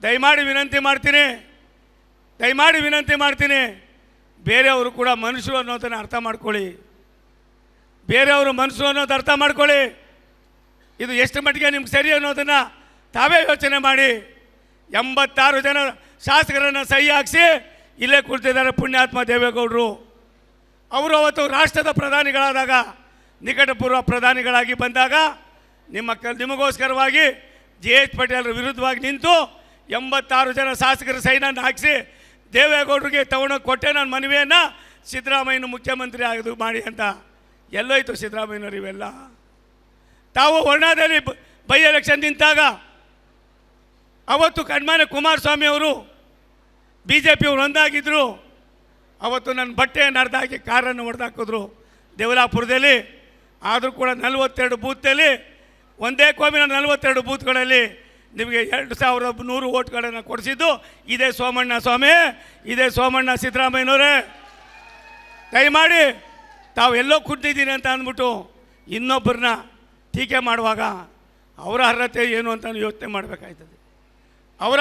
ದಯಮಾಡಿ ವಿನಂತಿ ಮಾಡ್ತೀನಿ ಬೇರೆಯವರು ಕೂಡ ಮನುಷ್ಯರು ಅನ್ನೋದನ್ನು ಅರ್ಥ ಮಾಡ್ಕೊಳ್ಳಿ. ಬೇರೆಯವರು ಮನುಷ್ಯರು ಅನ್ನೋದು ಅರ್ಥ ಮಾಡ್ಕೊಳ್ಳಿ. ಇದು ಎಷ್ಟು ಮಟ್ಟಿಗೆ ನಿಮ್ಗೆ ಸರಿ ಅನ್ನೋದನ್ನು ತಾವೇ ಯೋಚನೆ ಮಾಡಿ. 86 ಜನ ಶಾಸಕರನ್ನು ಸಹಿ ಹಾಕಿಸಿ ಇಲ್ಲೇ ಕುಳಿತಿದ್ದಾರೆ ಪುಣ್ಯಾತ್ಮ ದೇವೇಗೌಡರು. ಅವರು ಅವತ್ತು ರಾಷ್ಟ್ರದ ಪ್ರಧಾನಿಗಳಾದಾಗ, ನಿಕಟಪೂರ್ವ ಪ್ರಧಾನಿಗಳಾಗಿ ಬಂದಾಗ ನಿಮಗೋಸ್ಕರವಾಗಿ JH ಪಟೇಲರ ವಿರುದ್ಧವಾಗಿ ನಿಂತು 86 ಜನ ಶಾಸಕರ ಸೈನನ್ನು ಹಾಕಿಸಿ ದೇವೇಗೌಡರಿಗೆ ತಗೊಂಡೋಗಿ ಕೊಟ್ಟೆ ನನ್ನ ಮನವಿಯನ್ನು, ಸಿದ್ದರಾಮಯ್ಯನ ಮುಖ್ಯಮಂತ್ರಿ ಆಗೋದು ಮಾಡಿ ಅಂತ. ಎಲ್ಲೋಯ್ತು ಸಿದ್ದರಾಮಯ್ಯನವರು ಇವೆಲ್ಲ? ತಾವು ವರ್ಣಾದಲ್ಲಿ ಬೈ ಎಲೆಕ್ಷನ್ ನಿಂತಾಗ ಅವತ್ತು ಕಣ್ಮಾನೆ ಕುಮಾರಸ್ವಾಮಿ ಅವರು BJP ಅವರು ಒಂದಾಗಿದ್ದರು. ಅವತ್ತು ನನ್ನ ಬಟ್ಟೆಯನ್ನು ಅರ್ಧ ಹಾಕಿ ಕಾರನ್ನು ಹೊಡೆದಾಕಿದ್ರು ದೇವಲಾಪುರದಲ್ಲಿ. ಆದರೂ ಕೂಡ 42 ಬೂತಲ್ಲಿ, ಒಂದೇ ಕೋಮಿನ 42 ಬೂತ್ಗಳಲ್ಲಿ ನಿಮಗೆ 2100 ಓಟ್ಗಳನ್ನು ಕೊಡಿಸಿದ್ದು ಇದೇ ಸೋಮಣ್ಣ ಸ್ವಾಮಿ, ಇದೇ ಸೋಮಣ್ಣ ಸಿದ್ದರಾಮಯ್ಯನವರೇ. ದಯಮಾಡಿ ತಾವು ಎಲ್ಲೋ ಕುಟ್ಟಿದ್ದೀನಿ ಅಂತ ಅಂದ್ಬಿಟ್ಟು ಇನ್ನೊಬ್ಬರನ್ನ ಟೀಕೆ ಮಾಡುವಾಗ ಅವರ ಅರ್ಹತೆ ಏನು ಅಂತ ಯೋಚನೆ ಮಾಡಬೇಕಾಯ್ತದೆ. ಅವರ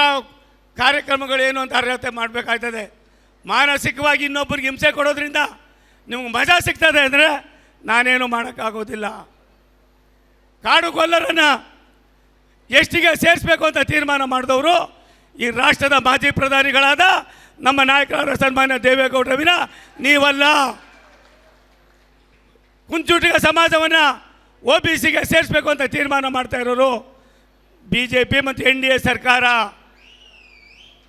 ಕಾರ್ಯಕ್ರಮಗಳೇನು ಅಂತ ಅರ್ಹತೆ ಮಾಡಬೇಕಾಯ್ತದೆ. ಮಾನಸಿಕವಾಗಿ ಇನ್ನೊಬ್ಬರಿಗೆ ಹಿಂಸೆ ಕೊಡೋದ್ರಿಂದ ನಿಮ್ಗೆ ಮಜಾ ಸಿಗ್ತದೆ ಅಂದರೆ ನಾನೇನು ಮಾಡೋಕ್ಕಾಗೋದಿಲ್ಲ. ಕಾಡುಗೊಲ್ಲರನ್ನು ಎಷ್ಟಿಗೆ ಸೇರಿಸಬೇಕು ಅಂತ ತೀರ್ಮಾನ ಮಾಡಿದವರು ಈ ರಾಷ್ಟ್ರದ ಮಾಜಿ ಪ್ರಧಾನಿಗಳಾದ ನಮ್ಮ ನಾಯಕರಾದ ಸನ್ಮಾನ್ಯ ದೇವೇಗೌಡರ ವಿನ ನೀವಲ್ಲ. ಕುಂಚುಟಿಗ ಸಮಾಜವನ್ನು OBCಗೆ ಸೇರಿಸಬೇಕು ಅಂತ ತೀರ್ಮಾನ ಮಾಡ್ತಾ ಇರೋರು BJP ಮತ್ತು NDA ಸರ್ಕಾರ.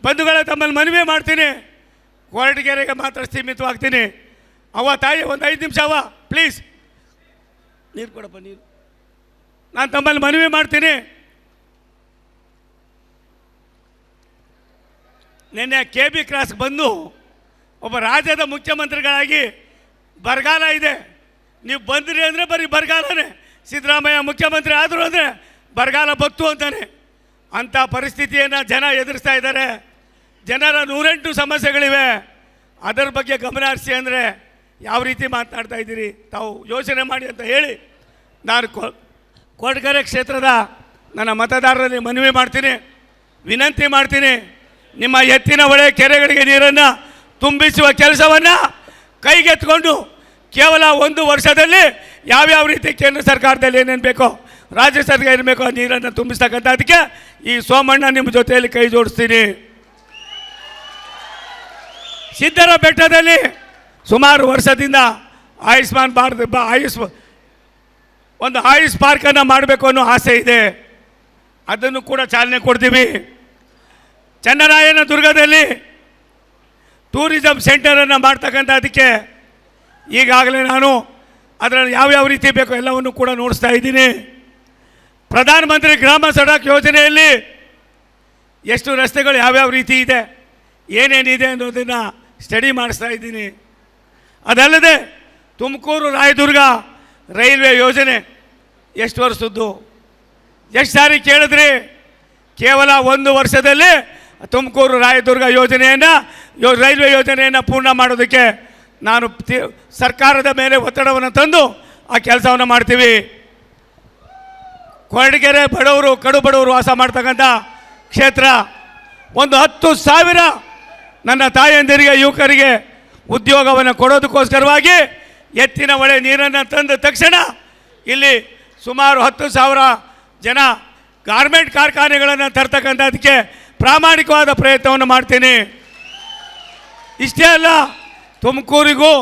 ಬಂಧುಗಳ ತಮ್ಮಲ್ಲಿ ಮನವಿ ಮಾಡ್ತೀನಿ, ಕೊರಟಗೆರೆಗೆ ಮಾತ್ರ ಸೀಮಿತವಾಗ್ತೀನಿ. ತಾಯಿ ಒಂದು 5 ನಿಮಿಷ ಪ್ಲೀಸ್ ನೀರು ಕೊಡಪ್ಪ, ನೀರು. ನಾನು ತಮ್ಮಲ್ಲಿ ಮನವಿ ಮಾಡ್ತೀನಿ, ನಿನ್ನೆ KB ಕ್ರಾಸ್ಗೆ ಬಂದು ಒಬ್ಬ ರಾಜ್ಯದ ಮುಖ್ಯಮಂತ್ರಿಗಳಾಗಿ ಬರಗಾಲ ಇದೆ, ನೀವು ಬಂದ್ರಿ ಅಂದರೆ ಬರೀ ಬರಗಾಲನೇ. ಸಿದ್ದರಾಮಯ್ಯ ಮುಖ್ಯಮಂತ್ರಿ ಆದರು ಅಂದರೆ ಬರಗಾಲ ಬತ್ತು ಅಂತಾನೆ. ಅಂಥ ಪರಿಸ್ಥಿತಿಯನ್ನು ಜನ ಎದುರಿಸ್ತಾ ಇದ್ದಾರೆ. ಜನರ 108 ಸಮಸ್ಯೆಗಳಿವೆ. ಅದರ ಬಗ್ಗೆ ಗಮನ ಹರಿಸಿ ಅಂದರೆ ಯಾವ ರೀತಿ ಮಾತನಾಡ್ತಾ ಇದ್ದೀರಿ ತಾವು ಯೋಚನೆ ಮಾಡಿ ಅಂತ ಹೇಳಿ ನಾನು ಕೊರಟಗೆರೆ ಕ್ಷೇತ್ರದ ನನ್ನ ಮತದಾರರಲ್ಲಿ ಮನವಿ ಮಾಡ್ತೀನಿ, ವಿನಂತಿ ಮಾಡ್ತೀನಿ. ನಿಮ್ಮ ಎತ್ತಿನ ಹೊಳೆ ಕೆರೆಗಳಿಗೆ ನೀರನ್ನು ತುಂಬಿಸುವ ಕೆಲಸವನ್ನು ಕೈಗೆತ್ತಿಕೊಂಡು ಕೇವಲ 1 ವರ್ಷದಲ್ಲಿ ಯಾವ್ಯಾವ ರೀತಿ ಕೇಂದ್ರ ಸರ್ಕಾರದಲ್ಲಿ ಏನೇನು ಬೇಕೋ, ರಾಜ್ಯ ಸರ್ಕಾರ ಏನು ಬೇಕೋ ಆ ನೀರನ್ನು ತುಂಬಿಸ್ತಕ್ಕಂಥದ್ದಕ್ಕೆ ಈ ಸೋಮಣ್ಣ ನಿಮ್ಮ ಜೊತೆಯಲ್ಲಿ ಕೈ ಜೋಡಿಸ್ತೀನಿ. ಸಿದ್ದರ ಬೆಟ್ಟದಲ್ಲಿ ಸುಮಾರು ವರ್ಷದಿಂದ ಆಯುಷ್ಮಾನ್ ಭಾರತ್ ಒಂದು ಆಯುಷ್ ಪಾರ್ಕನ್ನು ಮಾಡಬೇಕು ಅನ್ನೋ ಆಸೆ ಇದೆ. ಅದನ್ನು ಕೂಡ ಚಾಲನೆ ಕೊಡ್ತೀವಿ. ಚನ್ನರಾಯನದುರ್ಗದಲ್ಲಿ ಟೂರಿಸಂ ಸೆಂಟರನ್ನು ಮಾಡ್ತಕ್ಕಂಥದ್ದಕ್ಕೆ ಈಗಾಗಲೇ ನಾನು ಅದರಲ್ಲಿ ಯಾವ್ಯಾವ ರೀತಿ ಬೇಕೋ ಎಲ್ಲವನ್ನು ಕೂಡ ನೋಡಿಸ್ತಾ ಇದ್ದೀನಿ. ಪ್ರಧಾನಮಂತ್ರಿ ಗ್ರಾಮ ಸಡಕ್ ಯೋಜನೆಯಲ್ಲಿ ಎಷ್ಟು ರಸ್ತೆಗಳು ಯಾವ್ಯಾವ ರೀತಿ ಇದೆ, ಏನೇನಿದೆ ಅನ್ನೋದನ್ನು ಸ್ಟಡಿ ಮಾಡಿಸ್ತಾ ಇದ್ದೀನಿ. ಅದಲ್ಲದೆ ತುಮಕೂರು ರಾಯದುರ್ಗ ರೈಲ್ವೆ ಯೋಜನೆ ಎಷ್ಟು ವರ್ಷದ್ದು, ಎಷ್ಟು ಸಾರಿ ಕೇಳಿದ್ರಿ? ಕೇವಲ 1 ವರ್ಷದಲ್ಲಿ ತುಮಕೂರು ರಾಯದುರ್ಗ ರೈಲ್ವೆ ಯೋಜನೆಯನ್ನು ಪೂರ್ಣ ಮಾಡೋದಕ್ಕೆ ನಾನು ಸರ್ಕಾರದ ಮೇಲೆ ಒತ್ತಡವನ್ನು ತಂದು ಆ ಕೆಲಸವನ್ನು ಮಾಡ್ತೀವಿ. ಕೊರಟಗೆರೆ ಕಡು ಬಡವರು ವಾಸ ಮಾಡ್ತಕ್ಕಂಥ ಕ್ಷೇತ್ರ. ಒಂದು 10,000 ನನ್ನ ತಾಯಂದಿರಿಗೆ, ಯುವಕರಿಗೆ ಉದ್ಯೋಗವನ್ನು ಕೊಡೋದಕ್ಕೋಸ್ಕರವಾಗಿ ಎತ್ತಿನ ಹೊಳೆ ನೀರನ್ನು ತಂದ ತಕ್ಷಣ ಇಲ್ಲಿ ಸುಮಾರು 10,000 ಜನ ಗಾರ್ಮೆಂಟ್ ಕಾರ್ಖಾನೆಗಳನ್ನು ತರ್ತಕ್ಕಂಥದ್ದಕ್ಕೆ ಪ್ರಾಮಾಣಿಕವಾದ ಪ್ರಯತ್ನವನ್ನು ಮಾಡ್ತೀನಿ. ಇಷ್ಟೇ ಅಲ್ಲ, ತುಮಕೂರಿಗೂ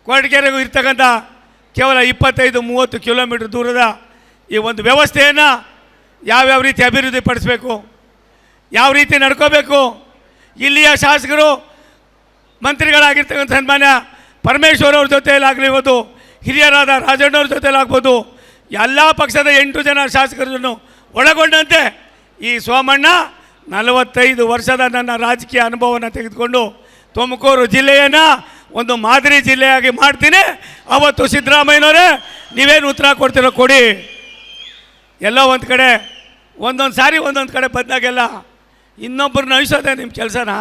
ಕೊರಟಗೆರೆಗೂ ಇರ್ತಕ್ಕಂಥ ಕೇವಲ 25-30 ಕಿಲೋಮೀಟರ್ ದೂರದ ಈ ಒಂದು ವ್ಯವಸ್ಥೆಯನ್ನು ಯಾವ್ಯಾವ ರೀತಿ ಅಭಿವೃದ್ಧಿ ಪಡಿಸಬೇಕು, ಯಾವ ರೀತಿ ನಡ್ಕೋಬೇಕು, ಇಲ್ಲಿಯ ಶಾಸಕರು ಮಂತ್ರಿಗಳಾಗಿರ್ತಕ್ಕಂಥ ಸನ್ಮಾನ್ಯ ಪರಮೇಶ್ವರ್ ಅವ್ರ ಜೊತೆಯಲ್ಲಾಗಲಿರ್ಬೋದು, ಹಿರಿಯರಾದ ರಾಜಣ್ಣವ್ರ ಜೊತೆಯಲ್ಲಾಗ್ಬೋದು, ಎಲ್ಲ ಪಕ್ಷದ 8 ಜನ ಶಾಸಕರನ್ನು ಒಳಗೊಂಡಂತೆ ಈ ಸೋಮಣ್ಣ 45 ವರ್ಷದ ನನ್ನ ರಾಜಕೀಯ ಅನುಭವವನ್ನು ತೆಗೆದುಕೊಂಡು ತುಮಕೂರು ಜಿಲ್ಲೆಯನ್ನು ಒಂದು ಮಾದರಿ ಜಿಲ್ಲೆಯಾಗಿ ಮಾಡ್ತೀನಿ. ಅವತ್ತು ಸಿದ್ದರಾಮಯ್ಯನವರೇ ನೀವೇನು ಉತ್ತರ ಕೊಡ್ತೀರೋ ಕೊಡಿ. ಎಲ್ಲೋ ಒಂದು ಕಡೆ ಒಂದೊಂದು ಕಡೆ ಬಂದಾಗೆಲ್ಲ ಇನ್ನೊಬ್ಬರನ್ನ ಅಳಿಸೋದೇ ನಿಮ್ಮ ಕೆಲಸನಾ?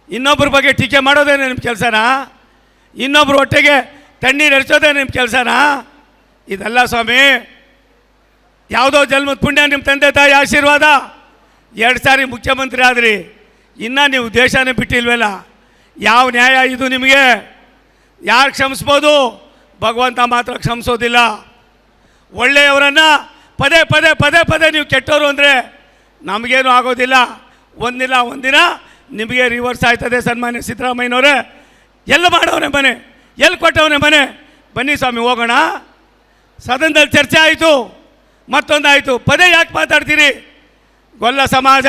ಇನ್ನೊಬ್ಬರ ಬಗ್ಗೆ ಟೀಕೆ ಮಾಡೋದೇ ನಿಮ್ಮ ಕೆಲಸನಾ? ಇನ್ನೊಬ್ಬರು ಹೊಟ್ಟೆಗೆ ತಣ್ಣೀರು ಎರಿಸೋದೇ ನಿಮ್ಮ ಕೆಲಸನಾ? ಇದಲ್ಲ ಸ್ವಾಮಿ. ಯಾವುದೋ ಜನ್ಮದ ಪುಣ್ಯ, ನಿಮ್ಮ ತಂದೆ ತಾಯಿ ಆಶೀರ್ವಾದ, 2 ಸಾರಿ ಮುಖ್ಯಮಂತ್ರಿ ಆದ್ರಿ, ಇನ್ನೂ ನೀವು ದೇಶನೇ ಬಿಟ್ಟಿಲ್ವಲ್ಲ. ಯಾವ ನ್ಯಾಯ ಇದು ನಿಮಗೆ? ಯಾರು ಕ್ಷಮಿಸ್ಬೋದು? ಭಗವಂತ ಮಾತ್ರ ಕ್ಷಮಿಸೋದಿಲ್ಲ. ಒಳ್ಳೆಯವರನ್ನು ಪದೇ ಪದೇ ಪದೇ ಪದೇ ನೀವು ಕೆಟ್ಟವರು ಅಂದರೆ ನಮಗೇನು ಆಗೋದಿಲ್ಲ. ಒಂದಿನ ನಿಮಗೆ ರಿವರ್ಸ್ ಆಯ್ತದೆ. ಸನ್ಮಾನ್ಯ ಸಿದ್ದರಾಮಯ್ಯನವರೇ, ಎಲ್ಲಿ ಮಾಡವನೇ ಮನೆ, ಎಲ್ಲಿ ಕೊಟ್ಟವನೇ ಮನೆ? ಬನ್ನಿ ಸ್ವಾಮಿ ಹೋಗೋಣ. ಸದನದಲ್ಲಿ ಚರ್ಚೆ ಆಯಿತು, ಮತ್ತೊಂದಾಯಿತು. ಪದೇ ಯಾಕೆ ಮಾತಾಡ್ತೀರಿ? ಗೊಲ್ಲ ಸಮಾಜ,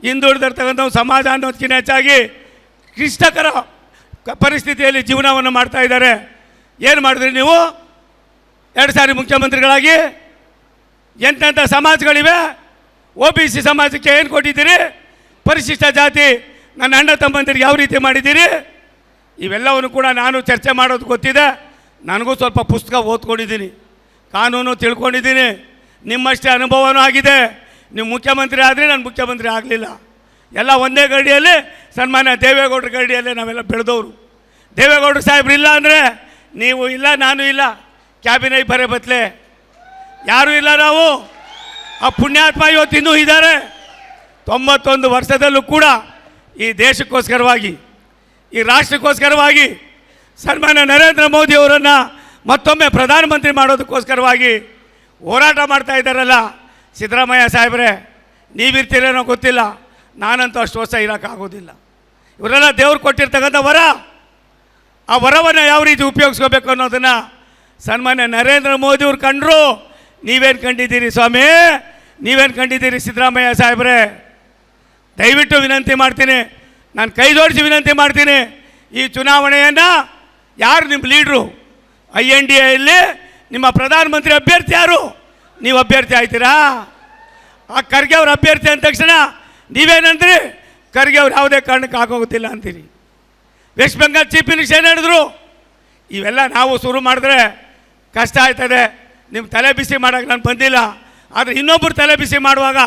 ಹಿಂದುಳಿದಿರ್ತಕ್ಕಂಥ ಸಮಾಜ ಅನ್ನೋದಕ್ಕಿಂತ ಹೆಚ್ಚಾಗಿ ಕ್ಲಿಷ್ಟಕರ ಪರಿಸ್ಥಿತಿಯಲ್ಲಿ ಜೀವನವನ್ನು ಮಾಡ್ತಾ ಇದ್ದಾರೆ. ಏನು ಮಾಡಿದ್ರಿ ನೀವು 2 ಸಾರಿ ಮುಖ್ಯಮಂತ್ರಿಗಳಾಗಿ? ಎಂತೆಂಥ ಸಮಾಜಗಳಿವೆ. OBC ಸಮಾಜಕ್ಕೆ ಏನು ಕೊಟ್ಟಿದ್ದೀರಿ? ಪರಿಶಿಷ್ಟ ಜಾತಿ ನನ್ನ ಅಣ್ಣ ತಮ್ಮಂದಿರಿಗೆ ಯಾವ ರೀತಿ ಮಾಡಿದ್ದೀರಿ? ಇವೆಲ್ಲವನ್ನು ಕೂಡ ನಾನು ಚರ್ಚೆ ಮಾಡೋದು ಗೊತ್ತಿದೆ. ನನಗೂ ಸ್ವಲ್ಪ ಪುಸ್ತಕ ಓದ್ಕೊಂಡಿದ್ದೀನಿ, ಕಾನೂನು ತಿಳ್ಕೊಂಡಿದ್ದೀನಿ. ನಿಮ್ಮಷ್ಟೇ ಅನುಭವನೂ ಆಗಿದೆ. ನೀವು ಮುಖ್ಯಮಂತ್ರಿ ಆದರೆ ನಾನು ಮುಖ್ಯಮಂತ್ರಿ ಆಗಲಿಲ್ಲ. ಎಲ್ಲ ಒಂದೇ ಗಡಿಯಲ್ಲಿ, ಸನ್ಮಾನ್ಯ ದೇವೇಗೌಡರ ಗಡಿಯಲ್ಲೇ ನಾವೆಲ್ಲ ಬೆಳೆದವರು. ದೇವೇಗೌಡರು ಸಾಹೇಬ್ರು ಇಲ್ಲ ಅಂದರೆ ನೀವು ಇಲ್ಲ, ನಾನು ಇಲ್ಲ, ಕ್ಯಾಬಿನೈ ಬರೇ ಬತ್ತಲೆ ಯಾರೂ ಇಲ್ಲ. ನಾವು ಆ ಪುಣ್ಯಾತ್ಮ ಇವತ್ತು ಇನ್ನೂ ಇದ್ದಾರೆ. 91 ವರ್ಷದಲ್ಲೂ ಕೂಡ ಈ ದೇಶಕ್ಕೋಸ್ಕರವಾಗಿ, ಈ ರಾಷ್ಟ್ರಕ್ಕೋಸ್ಕರವಾಗಿ ಸನ್ಮಾನ್ಯ ನರೇಂದ್ರ ಮೋದಿ ಅವರನ್ನು ಮತ್ತೊಮ್ಮೆ ಪ್ರಧಾನಮಂತ್ರಿ ಮಾಡೋದಕ್ಕೋಸ್ಕರವಾಗಿ ಹೋರಾಟ ಮಾಡ್ತಾ ಇದ್ದಾರಲ್ಲ ಸಿದ್ದರಾಮಯ್ಯ ಸಾಹೇಬ್ರೆ, ನೀವಿರ್ತೀರೇನೋ ಗೊತ್ತಿಲ್ಲ, ನಾನಂತೂ ಅಷ್ಟು ವರ್ಷ ಇರೋಕ್ಕಾಗೋದಿಲ್ಲ. ಇವರೆಲ್ಲ ದೇವ್ರು ಕೊಟ್ಟಿರ್ತಕ್ಕಂಥ ವರ. ಆ ವರವನ್ನು ಯಾವ ರೀತಿ ಉಪಯೋಗಿಸ್ಕೋಬೇಕು ಅನ್ನೋದನ್ನು ಸನ್ಮಾನ್ಯ ನರೇಂದ್ರ ಮೋದಿಯವ್ರು ಕಂಡ್ರು. ನೀವೇನು ಕಂಡಿದ್ದೀರಿ ಸ್ವಾಮಿ? ನೀವೇನು ಕಂಡಿದ್ದೀರಿ ಸಿದ್ದರಾಮಯ್ಯ ಸಾಹೇಬ್ರೆ? ದಯವಿಟ್ಟು ವಿನಂತಿ ಮಾಡ್ತೀನಿ, ನಾನು ಕೈ ಜೋಡಿಸಿ ವಿನಂತಿ ಮಾಡ್ತೀನಿ. ಈ ಚುನಾವಣೆಯನ್ನು ಯಾರು ನಿಮ್ಮ ಲೀಡ್ರು? INDAಯಲ್ಲಿ ನಿಮ್ಮ ಪ್ರಧಾನಮಂತ್ರಿ ಅಭ್ಯರ್ಥಿ ಯಾರು? ನೀವು ಅಭ್ಯರ್ಥಿ ಆಯ್ತೀರಾ? ಆ ಖರ್ಗೆ ಅವ್ರ ಅಭ್ಯರ್ಥಿ ಅಂದ ತಕ್ಷಣ ನೀವೇನಂದ್ರಿ? ಖರ್ಗೆ ಅವ್ರು ಯಾವುದೇ ಕಾರಣಕ್ಕೆ ಆಗೋಗೋದಿಲ್ಲ ಅಂತೀರಿ. ವೆಸ್ಟ್ ಬೆಂಗಾಲ್ ಚೀಫ್ ಮಿನಿಸ್ಟರ್ ಏನು ಹೇಳಿದ್ರು? ಇವೆಲ್ಲ ನಾವು ಶುರು ಮಾಡಿದ್ರೆ ಕಷ್ಟ ಆಯ್ತದೆ. ನಿಮ್ಮ ತಲೆ ಬಿಸಿ ಮಾಡೋಕ್ಕೆ ನಾನು ಬಂದಿಲ್ಲ. ಆದರೆ ಇನ್ನೊಬ್ಬರು ತಲೆ ಬಿಸಿ ಮಾಡುವಾಗ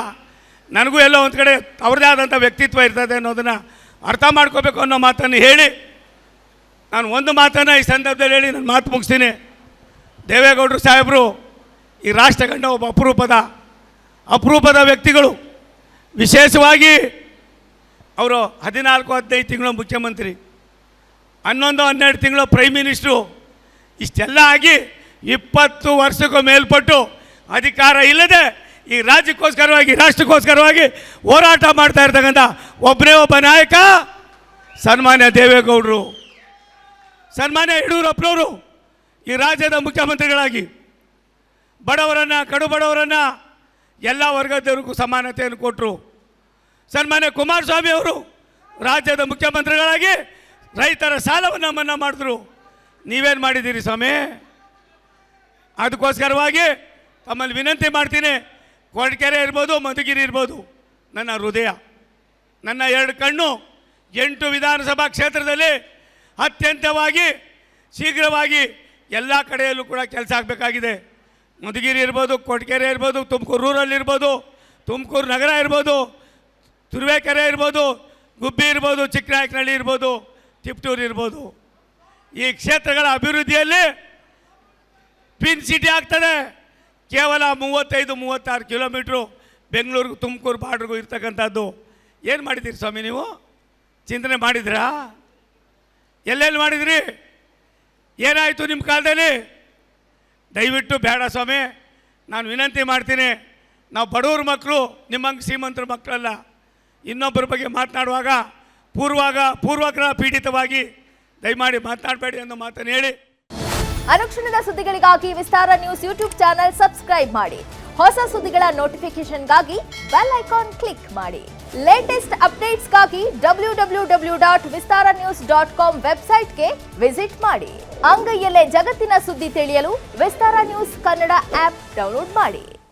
ನನಗೂ ಎಲ್ಲೋ ಒಂದು ಕಡೆ ಅವ್ರದ್ದೇ ಆದಂಥ ವ್ಯಕ್ತಿತ್ವ ಇರ್ತದೆ ಅನ್ನೋದನ್ನು ಅರ್ಥ ಮಾಡ್ಕೋಬೇಕು ಅನ್ನೋ ಮಾತನ್ನು ಹೇಳಿ, ನಾನು ಒಂದು ಮಾತನ್ನು ಈ ಸಂದರ್ಭದಲ್ಲಿ ಹೇಳಿ ನಾನು ಮಾತು ಮುಗಿಸ್ತೀನಿ. ದೇವೇಗೌಡರು ಸಾಹೇಬರು ಈ ರಾಷ್ಟ್ರ ಕಂಡ ಒಬ್ಬ ಅಪರೂಪದ ವ್ಯಕ್ತಿಗಳು. ವಿಶೇಷವಾಗಿ ಅವರು 14-15 ತಿಂಗಳು ಮುಖ್ಯಮಂತ್ರಿ, 11-12 ತಿಂಗಳು ಪ್ರೈಮ್ ಮಿನಿಸ್ಟ್ರು. ಇಷ್ಟೆಲ್ಲ ಆಗಿ 20 ವರ್ಷಕ್ಕೂ ಮೇಲ್ಪಟ್ಟು ಅಧಿಕಾರ ಇಲ್ಲದೆ ಈ ರಾಜ್ಯಕ್ಕೋಸ್ಕರವಾಗಿ, ರಾಷ್ಟ್ರಕ್ಕೋಸ್ಕರವಾಗಿ ಹೋರಾಟ ಮಾಡ್ತಾ ಇರ್ತಕ್ಕಂಥ ಒಬ್ಬನೇ ಒಬ್ಬ ನಾಯಕ ಸನ್ಮಾನ್ಯ ದೇವೇಗೌಡರು. ಸನ್ಮಾನ್ಯ ಯಡಿಯೂರಪ್ಪನವರು ಈ ರಾಜ್ಯದ ಮುಖ್ಯಮಂತ್ರಿಗಳಾಗಿ ಬಡವರನ್ನು, ಕಡು ಬಡವರನ್ನು, ಎಲ್ಲ ವರ್ಗದವರಿಗೂ ಸಮಾನತೆಯನ್ನು ಕೊಟ್ಟರು. ಸನ್ಮಾನ್ಯ ಕುಮಾರಸ್ವಾಮಿ ಅವರು ರಾಜ್ಯದ ಮುಖ್ಯಮಂತ್ರಿಗಳಾಗಿ ರೈತರ ಸಾಲವನ್ನು ಮನ್ನಾ ಮಾಡಿದ್ರು. ನೀವೇನು ಮಾಡಿದ್ದೀರಿ ಸ್ವಾಮಿ? ಅದಕ್ಕೋಸ್ಕರವಾಗಿ ತಮ್ಮಲ್ಲಿ ವಿನಂತಿ ಮಾಡ್ತೀನಿ, ಕೊರಟಗೆರೆ ಇರ್ಬೋದು, ಮಧುಗಿರಿ ಇರ್ಬೋದು, ನನ್ನ ಹೃದಯ, ನನ್ನ 2 ಕಣ್ಣು 8 ವಿಧಾನಸಭಾ ಕ್ಷೇತ್ರದಲ್ಲಿ ಅತ್ಯಂತವಾಗಿ ಶೀಘ್ರವಾಗಿ ಎಲ್ಲ ಕಡೆಯಲ್ಲೂ ಕೂಡ ಕೆಲಸ ಆಗಬೇಕಾಗಿದೆ. ಮಧುಗಿರಿ ಇರ್ಬೋದು, ಕೊರಟಗೆರೆ ಇರ್ಬೋದು, ತುಮಕೂರು ರೂರಲ್ ಇರ್ಬೋದು, ತುಮಕೂರು ನಗರ ಇರ್ಬೋದು, ತುರುವೇಕೆರೆ ಇರ್ಬೋದು, ಗುಬ್ಬಿ ಇರ್ಬೋದು, ಚಿಕ್ಕನಾಯಕನಹಳ್ಳಿ ಇರ್ಬೋದು, ತಿಪ್ಟೂರು ಇರ್ಬೋದು. ಈ ಕ್ಷೇತ್ರಗಳ ಅಭಿವೃದ್ಧಿಯಲ್ಲಿ ಪಿನ್ ಸಿಟಿ ಆಗ್ತದೆ. ಕೇವಲ 35-36 ಕಿಲೋಮೀಟ್ರು ಬೆಂಗಳೂರಿಗೂ ತುಮಕೂರು ಬಾರ್ಡ್ರಿಗೂ ಇರ್ತಕ್ಕಂಥದ್ದು. ಏನು ಮಾಡಿದ್ದೀರಿ ಸ್ವಾಮಿ ನೀವು? ಚಿಂತನೆ ಮಾಡಿದ್ರಾ? ಎಲ್ಲೆಲ್ಲಿ ಮಾಡಿದ್ರಿ? ಏನಾಯಿತು ನಿಮ್ಮ ಕಾಲದಲ್ಲಿ? ದಯವಿಟ್ಟು ಬೇಡ ಸ್ವಾಮಿ, ನಾನು ವಿನಂತಿ ಮಾಡ್ತೀನಿ. ನಾವು ಬಡವ್ರ ಮಕ್ಕಳು, ನಿಮ್ಮಂಗೆ ಶ್ರೀಮಂತರ ಮಕ್ಕಳಲ್ಲ. ಇನ್ನೊಬ್ಬರ ಬಗ್ಗೆ ಮಾತನಾಡುವಾಗ ಪೂರ್ವಗ್ರಹ ಪೀಡಿತವಾಗಿ ದಯಮಾಡಿ ಮಾತನಾಡಬೇಡಿ ಅನ್ನೋ ಮಾತನ್ನು ಹೇಳಿ, ಅನುಕ್ಷಣದ ಸುದ್ದಿಗಳಿಗಾಗಿ ವಿಸ್ತಾರ ನ್ಯೂಸ್ ಯೂಟ್ಯೂಬ್ ಚಾನೆಲ್ ಸಬ್ಸ್ಕ್ರೈಬ್ ಮಾಡಿ. ಹೊಸ ಸುದ್ದಿಗಳ ನೋಟಿಫಿಕೇಶನ್ಗಾಗಿ ಬೆಲ್ ಐಕಾನ್ ಕ್ಲಿಕ್ ಮಾಡಿ. ಲೇಟೆಸ್ಟ್ ಅಪ್ಡೇಟ್ಸ್ಗಾಗಿ www.vistaranews.com ವೆಬ್ಸೈಟ್ಗೆ ವಿಸಿಟ್ ಮಾಡಿ. ಅಂಗೈಯಲ್ಲೇ ಜಗತ್ತಿನ ಸುದ್ದಿ ತಿಳಿಯಲು ವಿಸ್ತಾರ ನ್ಯೂಸ್ ಕನ್ನಡ ಆಪ್ ಡೌನ್ಲೋಡ್ ಮಾಡಿ.